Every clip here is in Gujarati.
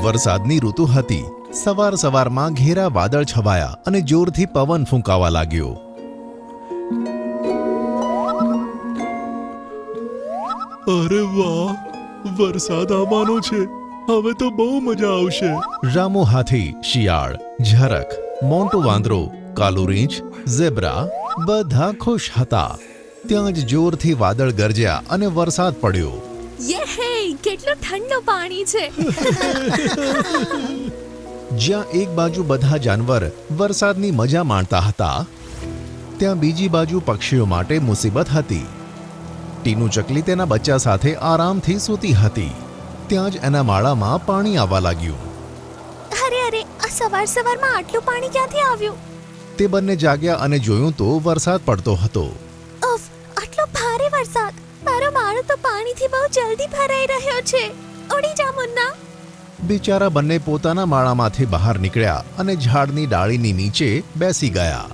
વરસાદની ઋતુ હતી. સવાર સવારમાં ઘેરા વાદળ છવાયા અને જોરથી પવન ફૂંકાવા લાગ્યો. અરે વાહ, વરસાદ આવવાનો છે. હવે તો બહુ મજા આવશે. રામુ હાથી, શિયાળ, ઝરખ, મોન્ટુ વાંદરો, કાલુ રીંછ, ઝેબ્રા બધા ખુશ હતા. ત્યાં જ જોરથી વાદળ ગરજ્યા અને વરસાદ પડ્યો. યે, કેટલું ઠંડુ પાણી છે. જ્યાં એક બાજુ બધા જાનવર વરસાદની મજા માણતા હતા, ત્યાં બીજી બાજુ પક્ષીઓ માટે મુસીબત હતી. ટીનુ ચકલી તેના બચ્ચા સાથે આરામથી સૂતી હતી. ત્યાં જ એના માળામાં પાણી આવવા લાગ્યું. અરે, આ સવાર સવારમાં આટલું પાણી ક્યાંથી આવ્યું? તે બંને જાગ્યા અને જોયું તો વરસાદ પડતો હતો. ઉફ, આટલો ભારે વરસાદ! મારો માળો તો પાણીથી બહુ જલ્દી ભરાઈ રહ્યો છે. ઉડી જા મુન્ના. બિચારા બંને પોતાના માળામાંથી બહાર નીકળ્યા અને ઝાડની ડાળીની નીચે બેસી ગયા.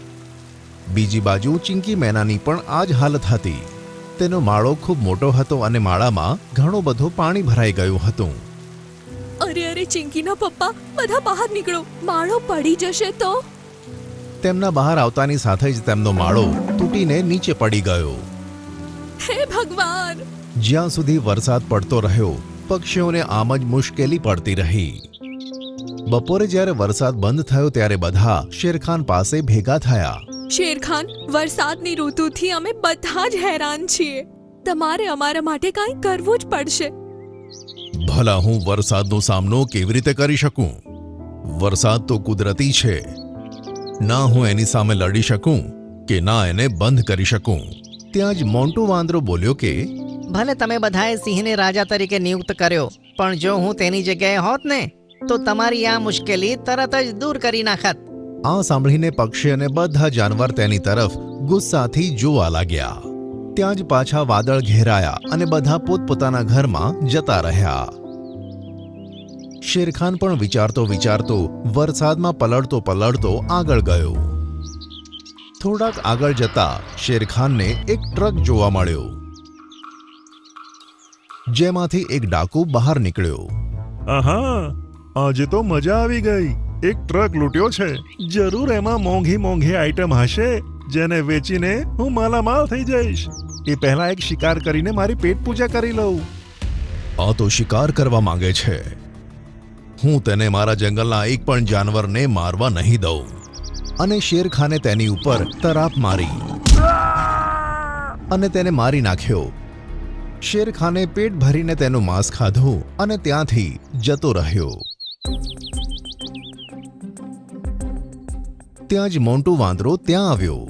બીજી બાજુ ચિંકી મેનાની પણ આ જ હાલત હતી. તેનો માળો ખૂબ મોટો હતો અને માળામાં ઘણું બધું પાણી ભરાઈ ગયું હતું. અરે ચિંકીના પપ્પા, બધા બહાર નીકળો, માળો પડી જશે તો. તેમના બહાર આવતાની સાથે જ તેમનો માળો તૂટીને નીચે પડી ગયો. હે ભગવાન! જ્યાં સુધી વરસાદ પડતો રહ્યો, પક્ષીઓને આમ જ મુશ્કેલી પડતી રહી. બપોરે જ્યારે વરસાદ બંધ થયો ત્યારે બધા શેરખાન પાસે ભેગા થયા. શેરખાન, વરસાદની ઋતુથી અમે બધા જ હેરાન છીએ. તમારે અમારા માટે કંઈ કરવું જ પડશે. ભલા હું વરસાદનો સામનો કેવી રીતે કરી શકું? વરસાદ તો કુદરતી છે. ના હું એની સામે લડી શકું કે ના એને બંધ કરી શકું. ત્યાં જ મોન્ટુ વાંદરો બોલ્યો કે ભલે તમે બધાએ સિંહને રાજા તરીકે નિયુક્ત કર્યો, પણ જો હું તેની જગ્યાએ હોત ને તો તમારી આ મુશ્કેલી તરત જ દૂર કરી નાખત. આ સાંભળીને પક્ષી અને બધા જાનવર તેની તરફ ગુસ્સાથી જોવા લાગ્યા. ત્યાં જ પાછા વાદળ ઘેરાયા અને બધા પોતપોતાના ઘરમાં જતા રહ્યા. શેરખાન પણ વિચારતો વરસાદમાં પલળતો આગળ ગયો. થોડાક આગળ જતા શેરખાનને એક ટ્રક જોવા મળ્યો, જેમાંથી એક ડાકુ બહાર નીકળ્યો. આહા, આજે તો મજા આવી ગઈ. એક ટ્રક લૂંટ્યો છે. જરૂર એમાં મોંઘી આઈટમ હશે જેને વેચીને હું માલામાલ થઈ જઈશ. એ પહેલા એક શિકાર કરીને મારી પેટ પૂજા કરી લઉં. આ તો શિકાર કરવા માંગે છે. હું તેને મારા જંગલના એક પણ જાનવરને મારવા નહીં દઉં. અને શેરખાને તેની ઉપર તરાપ મારી અને તેને મારી નાખ્યો. શેરખાને પેટ ભરીને તેનું માંસ ખાધું અને ત્યાંથી જતો રહ્યો. ત્યાં જ મોન્ટુ વાંદરો ત્યાં આવ્યો.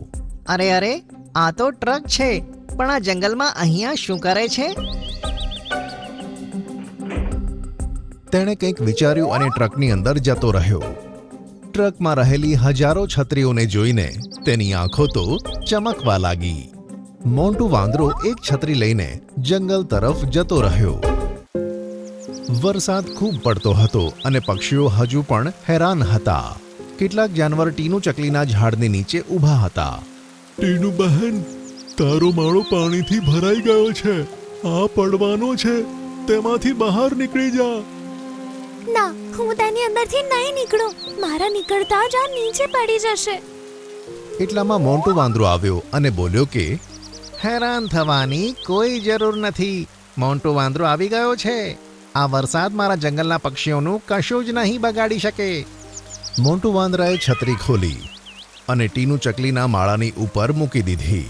અરે, આ તો ટ્રક છે, પણ આ જંગલમાં અહીંયા શું કરે છે? તેણે કંઈક વિચાર્યું અને ટ્રકની અંદર જતો રહ્યો. ટ્રકમાં રહેલી હજારો છત્રીઓને જોઈને તેની આંખો તો ચમકવા લાગી. મોન્ટુ વાંદરો એક છત્રી લઈને જંગલ તરફ જતો રહ્યો. વરસાદ ખૂબ પડતો હતો અને પક્ષીઓ હજુ પણ હેરાન હતા. કેટલાક જાનવર ટીનુ ચકલીના ઝાડની નીચે ઊભા હતા. ટીનુ બહેન, તારો માળો પાણીથી ભરાઈ ગયો છે. આ પડવાનો છે. તેમાંથી બહાર નીકળી જા. ના, હું તેની અંદરથી નહીં નીકળું. મારા નીકળતા જ આ નીચે પડી જશે. એટલામાં મોન્ટુ વાંદરો આવ્યો અને બોલ્યો કે હેરાન થવાની કોઈ જરૂર નથી. મોન્ટુ વાંદરો આવી ગયો છે. આ વરસાદ મારા જંગલના પક્ષીઓનું કશું જ નહીં બગાડી શકે. મોન્ટુ વાંદરાએ છત્રી ખોલી અને ટીનુ ચકલીના માળાની ઉપર મૂકી દીધી.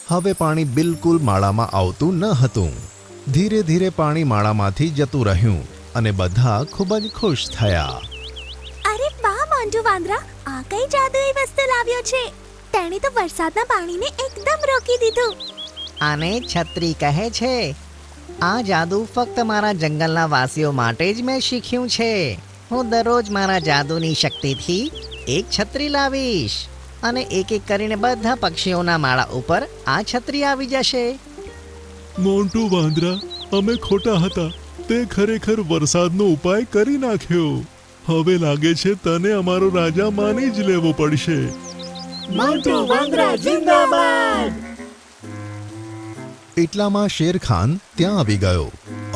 હવે પાણી બિલકુલ માળામાં આવતું ન હતું. ધીરે ધીરે પાણી માળામાંથી જતું રહ્યું અને બધા ખૂબ જ ખુશ થયા. અરે વાહ મોન્ટુ વાંદરા, આ કઈ જાદુઈ વસ્તુ લાવ્યો છે. તેણે તો વરસાદના પાણીને એકદમ રોકી દીધું. આને છત્રી કહે છે. આ જાદુ ફક્ત મારા જંગલના વાસીઓ માટે જ મેં શીખ્યું છે. હું દરરોજ મારા જાદુની શક્તિથી એક છત્રી લાવીશ અને એક એક કરીને બધા પક્ષીઓના માળા ઉપર આ છત્રી આવી જશે. મોન્ટુ વાંદરા, અમે ખોટા હતા. તે ખરેખર વરસાદનો ઉપાય કરી નાખ્યો. હવે લાગે છે તને અમારો રાજા માની જ લેવો પડશે. મોન્ટુ વાંદરા જિંદાબાદ! એટલામાં શેરખાન ત્યાં આવી ગયો.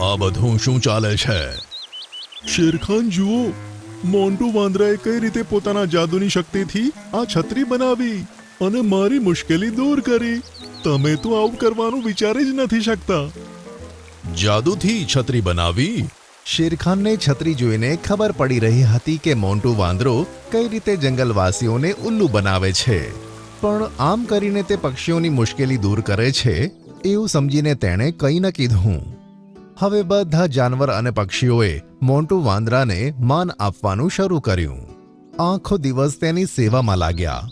આ બધું શું ચાલે છે? શેરખાન જુઓ, મોન્ટુ વાંદરાએ કઈ રીતે પોતાના જાદુની શક્તિથી આ છત્રી બનાવી અને મારી મુશ્કેલી દૂર કરી. તમે તો આવું કરવાનું વિચારી જ નથી શકતા. જાદુથી છત્રી બનાવી? શેરખાનને છત્રી જોઈને ખબર પડી રહી હતી કે મોન્ટુ વાંદરો કઈ રીતે જંગલવાસીઓને ઉલ્લુ બનાવે છે, પણ આમ કરીને તે પક્ષીઓની મુશ્કેલી દૂર કરે છે એવું સમજીને તેણે કંઈ ન કીધું. હવે બધા જાનવર અને પક્ષીઓએ મોન્ટુ વાંદરાને માન આપવાનું શરૂ કર્યું. આખો દિવસ તેની સેવામાં લાગ્યા.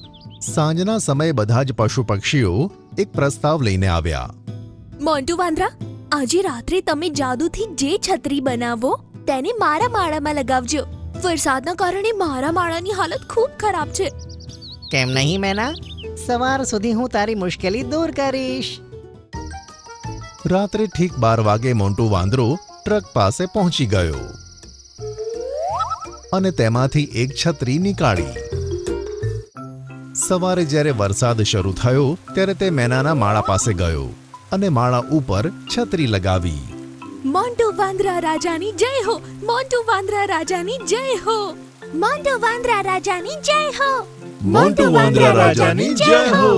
સાંજના સમયે બધા જ પશુ પક્ષીઓ એક પ્રસ્તાવ લઈને આવ્યા. મોન્ટુ વાંદરા, આજે રાત્રે તમે જાદુથી જે છત્રી બનાવો તેને મારા માળામાં લગાવજો. વરસાદના કારણે મારા માળાની હાલત ખૂબ ખરાબ છે. કેમ નહીં મેના, સવાર સુધી હું તારી મુશ્કેલી દૂર કરીશ. રાત્રે ઠીક 12 વાગે મોન્ટુ વાંદરો ટ્રક પાસે પહોંચી ગયો અને તેમાંથી એક છત્રી નીકાળી. સવારે જ્યારે વરસાદ શરૂ થયો ત્યારે તે મેનાના માળા પાસે ગયો અને માળા ઉપર છત્રી લગાવી. મોન્ટુ વાંદરા રાજાની જય હો! મોન્ટુ વાંદરા રાજાની જય હો! મોન્ટુ વાંદરા રાજાની જય હો! મોન્ટુ વાંદરા રાજાની જય હો!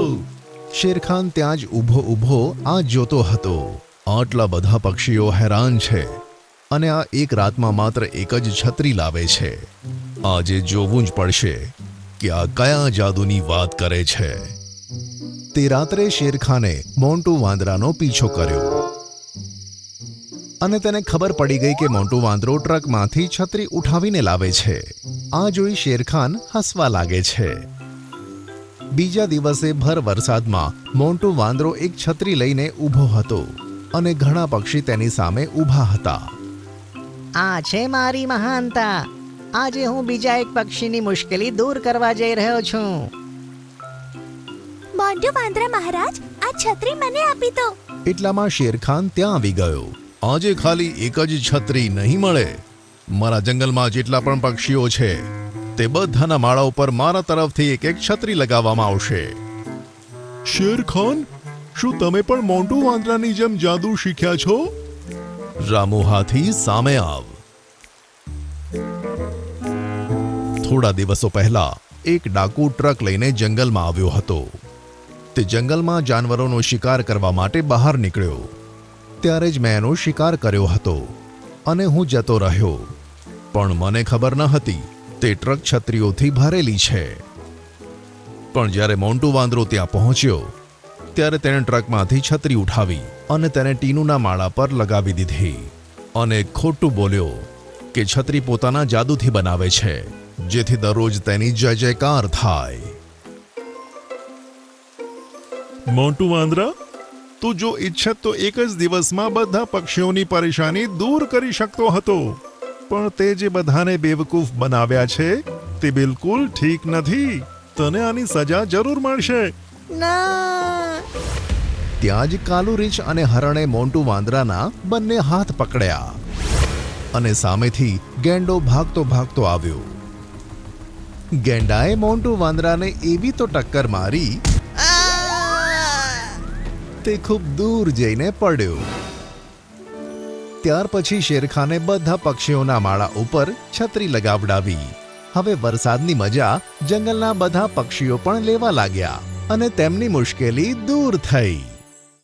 શેરખાન ત્યાં જ ઊભો ઊભો આ જોતો હતો. આટલા બધા પક્ષીઓ હેરાન છે અને આ એક રાતમાં માત્ર એક જ છત્રી લાવે છે. આજે જોવું જ પડશે કે આ કયા જાદુની વાત કરે છે. તે રાત્રે શેરખાને મોન્ટુ વાંદરાનો પીછો કર્યો અને તેને ખબર પડી ગઈ કે મોન્ટુ વાંદરો ટ્રકમાંથી છત્રી ઉઠાવીને લાવે છે. આ જોઈ શેરખાન હસવા લાગે છે. બીજા દિવસે ભર વરસાદમાં મોન્ટુ વાંદરો એક છત્રી લઈને ઊભો હતો અને ઘણા પક્ષી તેની સામે ઊભા હતા. આ છે મારી મહાનતા. આજે હું બીજા એક પક્ષીની મુશ્કેલી દૂર કરવા જઈ રહ્યો છું. મોન્ટુ વાંદરા મહારાજ, આ છત્રી મને આપી દો. એટલામાં શેરખાન ત્યાં આવી ગયો. આજે ખાલી એક જ છત્રી નહીં મળે. મારા જંગલમાં જેટલા પણ પક્ષીઓ છે તે બધાના માળા ઉપર મારા તરફથી એક એક છત્રી લગાવવામાં આવશે. શેરખાન, શું તમે પણ મોન્ટુ વાંદરાની જેમ જાદુ શીખ્યા છો? રામુ હાથી, સામે આવ. થોડા દિવસો પહેલા એક ડાકુ ટ્રક લઈને જંગલમાં આવ્યો હતો. તે જંગલમાં જાનવરોનો શિકાર કરવા માટે બહાર નીકળ્યો. ત્યારે જ મેં એનો શિકાર કર્યો હતો અને હું જતો રહ્યો, પણ મને ખબર ન હતી તે ટ્રક છત્રીઓથી ભરેલી છે. પણ જ્યારે મોન્ટુ વાંદરો ત્યાં પહોંચ્યો ત્યારે તેણે ટ્રકમાંથી છત્રી ઉઠાવી અને તેને ટીનુના માળા પર લગાવી દીધી અને ખોટું બોલ્યો કે છત્રી પોતાના જાદુથી બનાવે છે, જેથી દરરોજ તેની જય જયકાર થાય. મોન્ટુ વાંદરા, તું જો ઈચ્છત તો એક જ દિવસમાં બધા પક્ષીઓની પરેશાની દૂર કરી શકતો હતો, પણ તે જે બધાને બેવકૂફ બનાવ્યા છે તે બિલકુલ ઠીક નથી. તને આની સજા જરૂર મળશે. ના, ત્યાં જ કાલુ રીંછ અને હરણે મોન્ટુ વાંદરાના બંને હાથ પકડ્યા અને સામેથી ગેંડો ભાગતો ભાગતો આવ્યો. ગેંડાએ મોન્ટુ વાંદરાને એવી તો ટક્કર મારી તે ખૂબ દૂર જઈને પડ્યો. ત્યાર પછી શેરખાને બધા પક્ષીઓના માળા ઉપર છત્રી લગાવડાવી. હવે વરસાદની મજા જંગલના બધા પક્ષીઓ પણ લેવા લાગ્યા અને તેમની મુશ્કેલી દૂર થઈ.